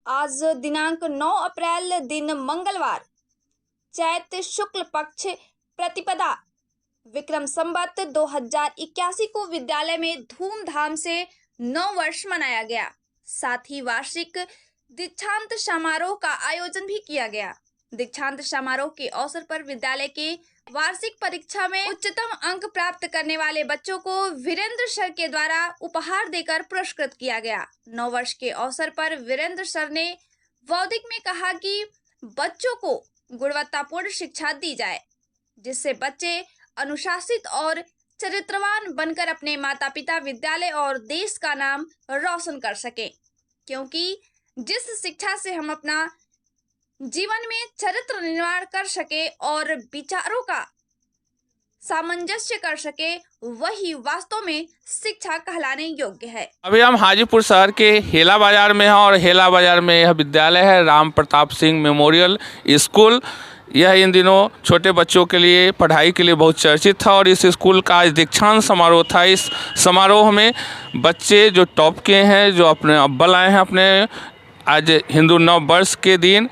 आज दिनांक 9 अप्रैल दिन मंगलवार, चैत्र शुक्ल पक्ष प्रतिपदा, विक्रम संवत 2081 को विद्यालय में धूमधाम से 9 वर्ष मनाया गया। साथ ही वार्षिक दीक्षांत समारोह का आयोजन भी किया गया। दीक्षांत समारोह के अवसर पर विद्यालय के वार्षिक परीक्षा में उच्चतम अंक प्राप्त करने वाले बच्चों को वीरेंद्र सर के द्वारा उपहार देकर पुरस्कृत किया गया। 9 वर्ष के अवसर पर वीरेंद्र सर ने बौद्धिक में कहा कि बच्चों को गुणवत्तापूर्ण शिक्षा दी जाए, जिससे बच्चे अनुशासित और चरित्रवान बनकर अपने माता पिता, विद्यालय और देश का नाम रोशन कर सके, क्योंकि जिस शिक्षा से हम अपना जीवन में चरित्र निर्माण कर सके और विचारों का सामंजस्य कर सके, वही वास्तव में शिक्षा कहलाने योग्य है। अभी हम हाजीपुर शहर के हेला बाजार में हैं और हेला बाजार में यह विद्यालय है राम प्रताप सिंह मेमोरियल स्कूल। यह इन दिनों छोटे बच्चों के लिए पढ़ाई के लिए बहुत चर्चित था और इस स्कूल का आज दीक्षांत समारोह था। इस समारोह में बच्चे जो टॉप के हैं, जो अपने अव्वल आए हैं अपने आज हिंदू नव वर्ष के दिन,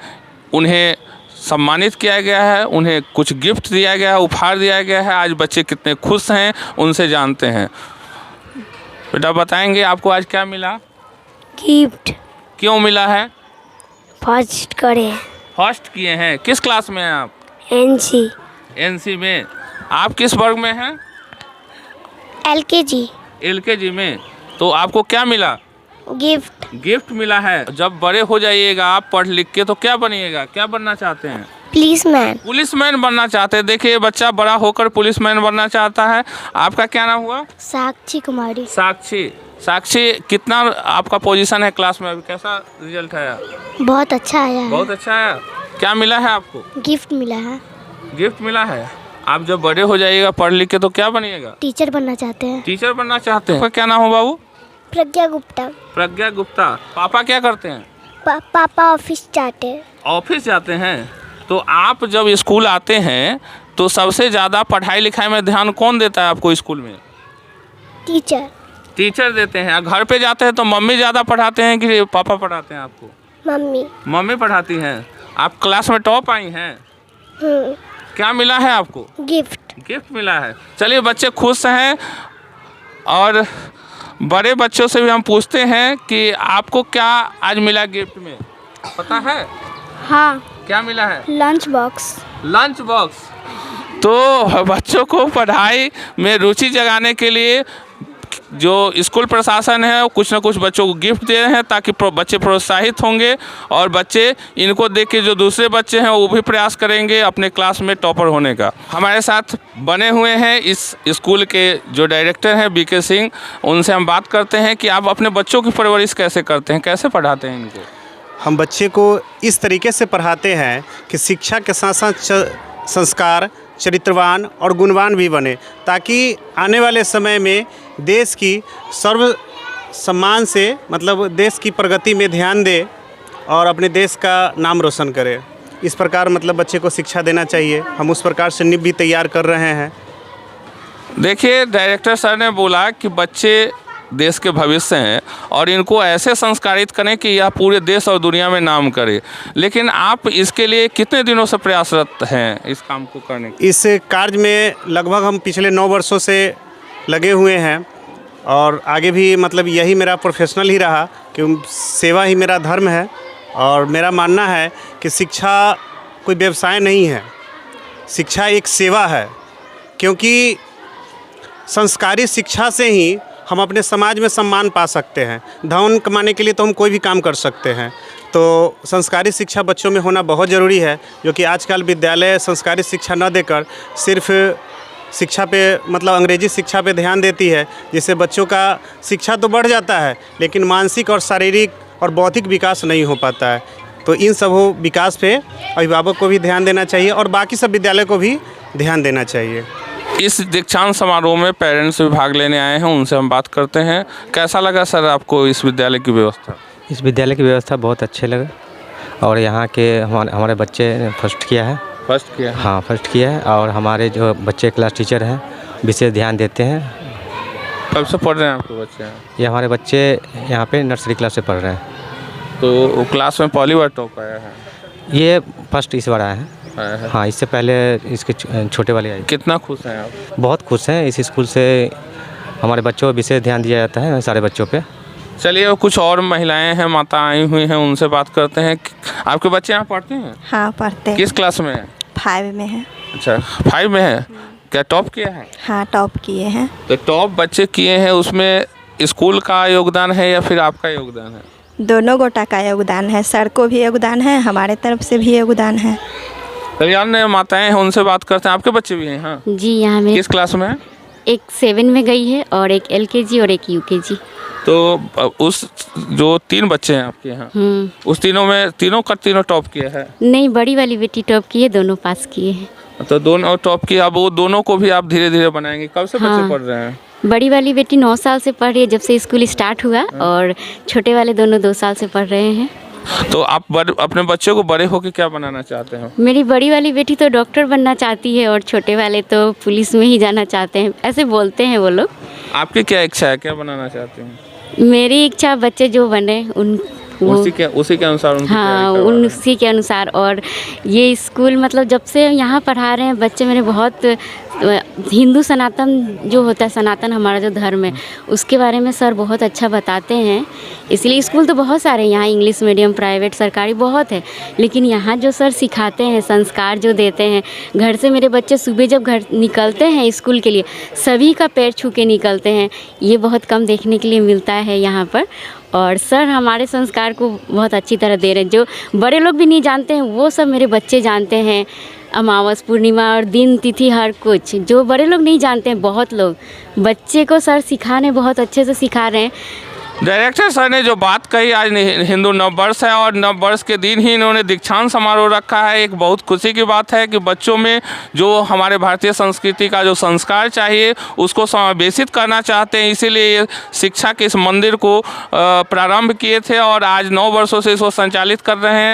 उन्हें सम्मानित किया गया है, उन्हें कुछ गिफ्ट दिया गया है, उपहार दिया गया है। आज बच्चे कितने खुश हैं उनसे जानते हैं। बेटा बताएंगे आपको आज क्या मिला? गिफ्ट। क्यों मिला है? फर्स्ट करे। फर्स्ट किए हैं। किस क्लास में हैं आप? एनसी। एनसी में। आप किस वर्ग में हैं? एलकेजी। एलकेजी में। तो आपको क्या मिला? गिफ्ट। गिफ्ट मिला है। जब बड़े हो जाइएगा आप पढ़ लिख के तो क्या बनिएगा? क्या बनना चाहते हैं? पुलिसमैन। पुलिसमैन बनना चाहते हैं। देखिए बच्चा बड़ा होकर पुलिसमैन बनना चाहता है। आपका क्या नाम हुआ? साक्षी कुमारी। साक्षी। साक्षी, कितना आपका पोजीशन है क्लास में? अभी कैसा रिजल्ट आया? बहुत अच्छा आया है। बहुत अच्छा आया। क्या मिला है आपको? गिफ्ट मिला है। गिफ्ट मिला है। आप जब बड़े हो जाइएगा पढ़ लिख के तो क्या बनिएगा? टीचर बनना चाहते हैं। टीचर बनना चाहते हैं। आपका क्या नाम हो बाबू? प्रज्ञा गुप्ता। प्रज्ञा गुप्ता। पापा क्या करते हैं? पापा ऑफिस जाते हैं। ऑफिस जाते हैं। तो आप जब स्कूल आते हैं तो सबसे ज़्यादा पढ़ाई लिखाई में ध्यान कौन देता है आपको स्कूल में? टीचर। टीचर देते हैं। घर पे जाते हैं तो मम्मी ज़्यादा पढ़ाते हैं कि पापा पढ़ाते हैं आपको? मम्मी। मम्मी पढ़ाती हैं। आप क्लास में टॉप आई हैं। क्या मिला है आपको? गिफ्ट। गिफ्ट मिला है। चलिए बच्चे खुश हैं और बड़े बच्चों से भी हम पूछते हैं कि आपको क्या आज मिला गिफ्ट में, पता है? हाँ। क्या मिला है? Lunch box. Lunch box. तो बच्चों को पढ़ाई में रुचि जगाने के लिए जो स्कूल प्रशासन है वो कुछ ना कुछ बच्चों को गिफ्ट दे रहे हैं ताकि बच्चे प्रोत्साहित होंगे और बच्चे इनको देख के जो दूसरे बच्चे हैं वो भी प्रयास करेंगे अपने क्लास में टॉपर होने का। हमारे साथ बने हुए हैं इस स्कूल के जो डायरेक्टर हैं बीके सिंह। उनसे हम बात करते हैं कि आप अपने बच्चों की परवरिश कैसे करते हैं, कैसे पढ़ाते हैं इनको? हम बच्चे को इस तरीके से पढ़ाते हैं कि शिक्षा के साथ साथ संस्कार, चरित्रवान और गुणवान भी बने, ताकि आने वाले समय में देश की सर्व सम्मान से मतलब देश की प्रगति में ध्यान दे और अपने देश का नाम रोशन करे। इस प्रकार मतलब बच्चे को शिक्षा देना चाहिए। हम उस प्रकार से नींव भी तैयार कर रहे हैं। देखिए डायरेक्टर सर ने बोला कि बच्चे देश के भविष्य हैं और इनको ऐसे संस्कारित करें कि यह पूरे देश और दुनिया में नाम करे। लेकिन आप इसके लिए कितने दिनों से प्रयासरत हैं इस काम को करने के? इस कार्य में लगभग हम पिछले 9 वर्षों से लगे हुए हैं और आगे भी मतलब यही मेरा प्रोफेशनल ही रहा कि सेवा ही मेरा धर्म है। और मेरा मानना है कि शिक्षा कोई व्यवसाय नहीं है, शिक्षा एक सेवा है, क्योंकि संस्कारी शिक्षा से ही हम अपने समाज में सम्मान पा सकते हैं। धन कमाने के लिए तो हम कोई भी काम कर सकते हैं। तो संस्कारी शिक्षा बच्चों में होना बहुत ज़रूरी है, जो कि आजकल विद्यालय संस्कारी शिक्षा न देकर सिर्फ शिक्षा पे मतलब अंग्रेजी शिक्षा पे ध्यान देती है, जिससे बच्चों का शिक्षा तो बढ़ जाता है लेकिन मानसिक और शारीरिक और बौद्धिक विकास नहीं हो पाता है। तो इन सब विकास पे अभिभावक को भी ध्यान देना चाहिए और बाकी सब विद्यालय को भी ध्यान देना चाहिए। इस दीक्षांत समारोह में पेरेंट्स भी भाग लेने आए हैं, उनसे हम बात करते हैं। कैसा लगा सर आपको इस विद्यालय की व्यवस्था? इस विद्यालय की व्यवस्था बहुत अच्छे लगे और यहाँ के हमारे बच्चे ने फर्स्ट किया है। फर्स्ट किया? हाँ फर्स्ट किया है। और हमारे जो बच्चे क्लास टीचर हैं विशेष ध्यान देते हैं। कब से पढ़ रहे हैं आपके बच्चे? ये हमारे बच्चे यहाँ पे नर्सरी क्लास से पढ़ रहे हैं। तो क्लास में पहली बार टॉप आया है? ये फर्स्ट इस बार आया है। हाँ, इससे पहले इसके छोटे वाले आए। कितना खुश हैं आप? बहुत खुश हैं। इस स्कूल से हमारे बच्चों पर विशेष ध्यान दिया जाता है, सारे बच्चों पे। चलिए, कुछ और महिलाएं हैं, माता आई हुई हैं, उनसे बात करते हैं। आपके बच्चे यहाँ पढ़ते हैं? हाँ, पढ़ते हैं। किस क्लास में है? 5 में है। अच्छा, 5 में है। क्या टॉप किया है? हाँ, टॉप किए हैं। तो टॉप बच्चे किए हैं, उसमें स्कूल का योगदान है या फिर आपका योगदान है? दोनों गोटा का योगदान है। सर को भी योगदान है, हमारे तरफ से भी योगदान है। कल्याण माताएं हैं, उनसे बात करते हैं। आपके बच्चे भी हैं? हाँ जी, यहाँ में किस क्लास में है? एक 7 में गई है और एक LKG और एक UKG। तो उस जो 3 बच्चे हैं आपके यहाँ, उस तीनों टॉप किया है? नहीं, बड़ी वाली बेटी टॉप की है, दोनों पास किए हैं। तो दोनों टॉप किया। अब वो दोनों को भी आप धीरे धीरे बनाएंगे। कब से बच्चे पढ़ रहे हैं? बड़ी वाली बेटी 9 साल से पढ़ रही है, जब से स्कूल स्टार्ट हुआ। और छोटे वाले दोनों 2 साल से पढ़ रहे हैं। तो आप अपने बच्चों को बड़े होकर क्या बनाना चाहते हैं? मेरी बड़ी वाली बेटी तो डॉक्टर बनना चाहती है और छोटे वाले तो पुलिस में ही जाना चाहते हैं, ऐसे बोलते हैं वो लोग। आपकी क्या इच्छा है, क्या बनाना चाहते हैं? मेरी इच्छा बच्चे जो बने उसी के अनुसार उनकी हाँ, उसी के अनुसार। और ये स्कूल मतलब जब से यहाँ पढ़ा रहे हैं बच्चे मेरे, बहुत हिंदू सनातन जो होता है, सनातन हमारा जो धर्म है, उसके बारे में सर बहुत अच्छा बताते हैं। इसलिए स्कूल तो बहुत सारे हैं यहाँ, इंग्लिश मीडियम, प्राइवेट, सरकारी बहुत है। लेकिन यहाँ जो सर सिखाते हैं, संस्कार जो देते हैं, घर से मेरे बच्चे सुबह जब घर निकलते हैं स्कूल के लिए, सभी का पैर छू के निकलते हैं। ये बहुत कम देखने के लिए मिलता है यहाँ पर। और सर हमारे संस्कार को बहुत अच्छी तरह दे रहे हैं। जो बड़े लोग भी नहीं जानते हैं वो सब मेरे बच्चे जानते हैं। अमावस, पूर्णिमा और दिन तिथि हर कुछ जो बड़े लोग नहीं जानते हैं, बहुत लोग बच्चे को सर सिखाने बहुत अच्छे से सिखा रहे हैं। डायरेक्टर सर ने जो बात कही, आज हिंदू नववर्ष है और नववर्ष के दिन ही इन्होंने दीक्षांत समारोह रखा है। एक बहुत खुशी की बात है कि बच्चों में जो हमारे भारतीय संस्कृति का जो संस्कार चाहिए उसको समावेशित करना चाहते हैं, इसीलिए ये शिक्षा के इस मंदिर को प्रारंभ किए थे और आज 9 वर्षों से इसको संचालित कर रहे हैं।